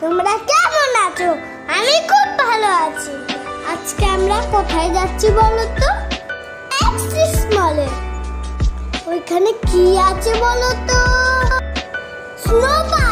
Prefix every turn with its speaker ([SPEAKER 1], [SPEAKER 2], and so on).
[SPEAKER 1] তোমরা কেমন আছো? আমি খুব ভালো আছি। আজকে আমরা কোথায় যাচ্ছি বলো তো? এক্সিস মলে। ওইখানে কি আছে বলো তো? Snow park.